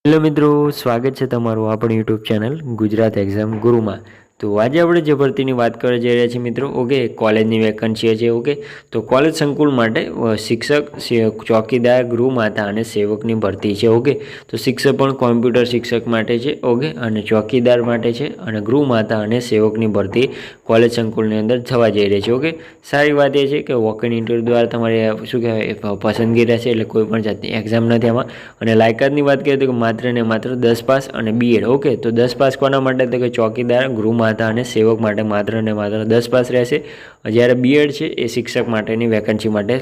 Hello મિત્રો, સ્વાગત છે તમારું આપણી યુટ્યુબ ચેનલ ગુજરાત એક્ઝામ ગુરુમાં। તો આજે આપણે જે ભરતીની વાત કરવા જઈ રહ્યા છીએ મિત્રો, ઓકે, કોલેજની વેકન્સી છે। ઓકે, તો કોલેજ સંકુલ માટે શિક્ષક, ચોકીદાર, ગૃહમાતા અને સેવકની ભરતી છે। ઓકે, તો શિક્ષક પણ કોમ્પ્યુટર શિક્ષક માટે છે। ઓકે, અને ચોકીદાર માટે છે, અને ગૃહમાતા અને સેવકની ભરતી કોલેજ સંકુલની અંદર થવા જઈ રહી છે। ઓકે, સારી વાત એ છે કે વોક ઇન ઇન્ટરવ્યૂ દ્વારા તમારે શું કહેવાય પસંદગી રહેશે, એટલે કોઈ પણ જાતની એક્ઝામ નથી આમાં। અને લાયકાતની વાત કરીએ તો માત્ર ને માત્ર 10 પાસ અને બીએડ। ઓકે, તો 10 પાસ કોના માટે, તો કે ચોકીદાર, ગૃહમાતા અને સેવક માટે માત્ર ને માત્ર 10 પાસ રહેશે। જ્યારે બીએડ છે એ શિક્ષક માટેની વેકન્સી માટે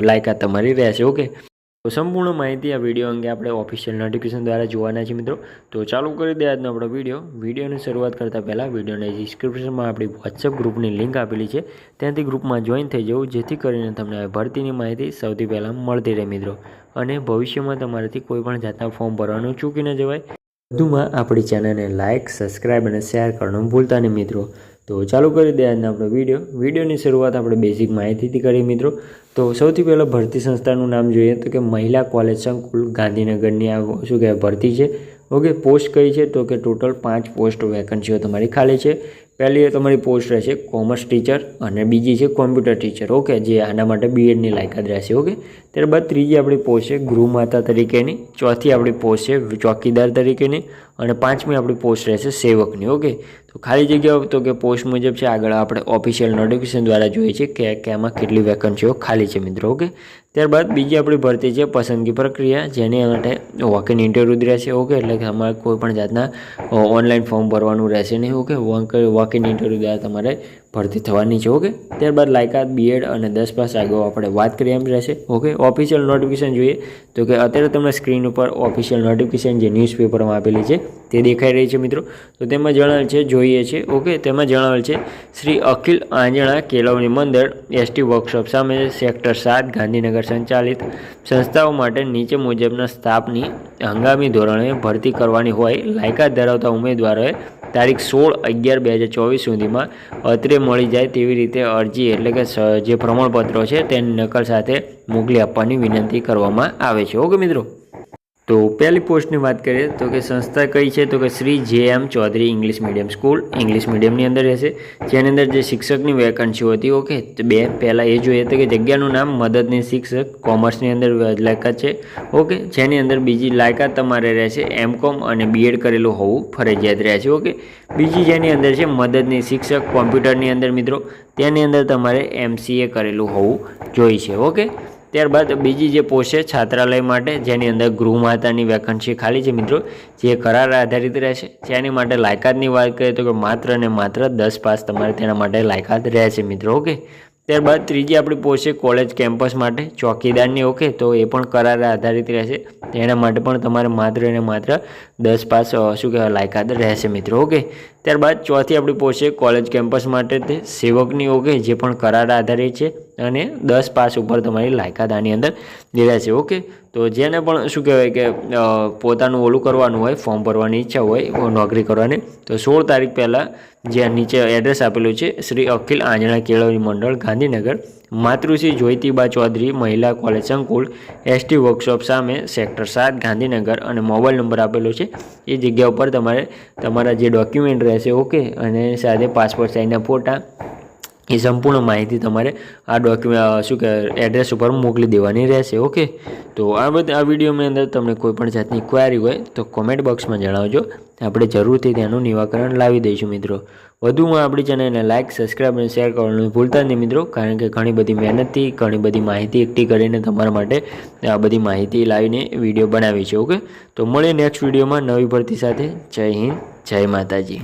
લાયકાત તમારી રહેશે। ઓકે, તો સંપૂર્ણ માહિતી આ વિડીયો અંગે આપણે ઓફિશિયલ નોટિફિકેશન દ્વારા જોવાના છે મિત્રો। તો ચાલુ કરી દે આજનો આપણો વિડીયોની શરૂઆત કરતાં પહેલાં વિડીયોની ડિસ્ક્રિપ્શનમાં આપણી વોટ્સએપ ગ્રુપની લિંક આપેલી છે, ત્યાંથી ગ્રુપમાં જોઈન થઈ જવું, જેથી કરીને તમને ભરતીની માહિતી સૌથી પહેલાં મળતી રહે મિત્રો, અને ભવિષ્યમાં તમારાથી કોઈ પણ જાતના ફોર્મ ભરવાનું ચૂકી ન જવાય। વધુમાં આપણી ચેનલને લાઇક, સબસ્ક્રાઇબ અને શેર કરવાનું ભૂલતા નહીં મિત્રો। તો ચાલુ કરી દે આજનો આપણો વિડીયોની શરૂઆત આપણે બેઝિક માહિતીથી કરીએ મિત્રો। તો સૌથી પહેલાં ભરતી સંસ્થાનું નામ જોઈએ તો કે મહિલા કોલેજ સંકુલ ગાંધીનગરની આ શું કહેવાય ભરતી છે। ઓકે, પોસ્ટ કઈ છે તો કે ટોટલ 5 પોસ્ટ વેકન્સીઓ તમારી ખાલી છે। પહેલી તમારી પોસ્ટ રહેશે કોમર્સ ટીચર, અને બીજી છે કોમ્પ્યુટર ટીચર। ઓકે, જે આના માટે બીએડની લાયકાત રહેશે। ઓકે, ત્યારબાદ ત્રીજી આપણી પોસ્ટ છે ગૃહમાતા તરીકેની, ચોથી આપણી પોસ્ટ છે ચોકીદાર તરીકેની, અને પાંચમી આપણી પોસ્ટ રહેશે સેવકની। ઓકે, તો ખાલી જગ્યાઓ તો કે પોસ્ટ મુજબ છે, આગળ આપણે ઓફિશિયલ નોટિફિકેશન દ્વારા જોઈએ છે કે આમાં કેટલી વેકન્સીઓ ખાલી છે મિત્રો। ઓકે, ત્યારબાદ બીજી આપણી ભરતી છે પસંદગી પ્રક્રિયા, જેની માટે વોક ઇન ઇન્ટરવ્યૂ રહેશે। ઓકે, એટલે કે અમારે કોઈ પણ જાતના ઓનલાઈન ફોર્મ ભરવાનું રહેશે નહીં। ઓકે, વોક ઇન ઇન્ટરવ્યૂ દ્વારા તમારે ભરતી થવાની છે। ઓકે, ત્યારબાદ લાયકાત બીએડ અને 10 પાસ આગળ આપણે વાત કરીએ એમ રહેશે। ઓકે, ઓફિશિયલ નોટિફિકેશન જોઈએ તો કે અત્યારે તમને સ્ક્રીન ઉપર ઓફિશિયલ નોટિફિકેશન જે ન્યૂઝપેપરમાં આપેલી છે તે દેખાઈ રહી છે મિત્રો। તો તેમાં જણાવેલ છે, જોઈએ છે। ઓકે, તેમાં જણાવેલ છે શ્રી અખિલ આંજણા કેળવણી મંડળ એસટી વર્કશોપ સામે સેક્ટર 7 ગાંધીનગર સંચાલિત સંસ્થાઓ માટે નીચે મુજબના સ્ટાફની હંગામી ધોરણે ભરતી કરવાની હોય। લાયકાત ધરાવતા ઉમેદવારોએ તારીખ 16/11/2024 સુધીમાં અત્રે મળી જાય તેવી રીતે અરજી એટલે કે જે પ્રમાણપત્રો છે તેની નકલ સાથે મોકલી આપવાની વિનંતી કરવામાં આવે છે। ઓકે મિત્રો, તો પહેલી પોસ્ટની વાત કરીએ તો કે સંસ્થા કઈ છે તો કે Shri JM Chaudhary English medium school, English મીડિયમની અંદર રહેશે, જેની અંદર જે શિક્ષકની વેકન્સીઓ હતી। ઓકે, તો પહેલાં એ જોઈએ તો કે જગ્યાનું નામ મદદની શિક્ષક, કોમર્સની અંદર લાયકાત છે। ઓકે, જેની અંદર બીજી લાયકાત તમારે રહેશે MCOM અને બીએડ કરેલું હોવું ફરજિયાત રહેશે। ઓકે, બીજી જેની અંદર છે મદદની શિક્ષક કોમ્પ્યુટરની અંદર મિત્રો, તેની અંદર તમારે MCA કરેલું હોવું જોઈએ છે। ઓકે, ત્યારબાદ બીજી જે પોસ્ટ છે છાત્રાલય માટે, જેની અંદર ગૃહમાતાની વેકન્સી ખાલી છે મિત્રો, જે કરાર આધારિત રહેશે। જેની માટે લાયકાતની વાત કરીએ તો કે માત્ર ને માત્ર 10 પાસ તમારે તેના માટે લાયકાત રહેશે મિત્રો। ઓકે, ત્યારબાદ ત્રીજી આપણી પોસ્ટ છે કોલેજ કેમ્પસ માટે ચોકીદારની। ઓકે, તો એ પણ કરાર આધારિત રહેશે, તેના માટે પણ તમારે માત્ર ને માત્ર 10 પાસ શું કહેવાય લાયકાત રહેશે મિત્રો। ઓકે, ત્યારબાદ ચોથી આપણી પોસ્ટ છે કોલેજ કેમ્પસ માટે તે સેવકની। ઓકે, જે પણ કરાર આધારિત છે, અને 10 પાસ ઉપર તમારી લાયકાત આની અંદર રહેશે। ઓકે, તો જેને પણ શું કહેવાય કે પોતાનું ઓલું કરવાનું હોય, ફોર્મ ભરવાની ઈચ્છા હોય નોકરી કરવાની, તો 16 તારીખ પહેલાં જે નીચે એડ્રેસ આપેલું છે શ્રી અખિલ આંજણા કેળવણી મંડળ ગાંધીનગર, માતૃશ્રી જ્યોતિબા ચૌધરી મહિલા કોલેજ સંકુલ એસટી વર્કશોપ સામે સેક્ટર 7 ગાંધીનગર, અને મોબાઈલ નંબર આપેલો છે એ જગ્યા ઉપર તમારે તમારા જે ડોક્યુમેન્ટ રહેશે, ઓકે, અને સાથે પાસપોર્ટ સાઇઝના ફોટા, એ સંપૂર્ણ માહિતી તમારે આ ડોક્યુમેન્ટ શું કે એડ્રેસ ઉપર મોકલી દેવાની રહેશે। ઓકે, તો આ વિડીયોની અંદર તમને કોઈ પણ જાતની ક્વેરી હોય તો કોમેન્ટ બોક્સમાં જણાવજો, આપણે જરૂરથી તેનું નિરાકરણ લાવી દઈશું મિત્રો। વધુમાં આપણી ચેનલને લાઇક, સબસ્ક્રાઇબ અને શેર કરવાનું ભૂલતા નહીં મિત્રો, કારણ કે ઘણી બધી મહેનતથી ઘણી બધી માહિતી એકઠી કરીને તમારા માટે આ બધી માહિતી લાવીને વિડીયો બનાવી છે। ઓકે, તો મળીએ નેક્સ્ટ વિડીયોમાં નવી ભરતી સાથે। જય હિન્દ, જય માતાજી।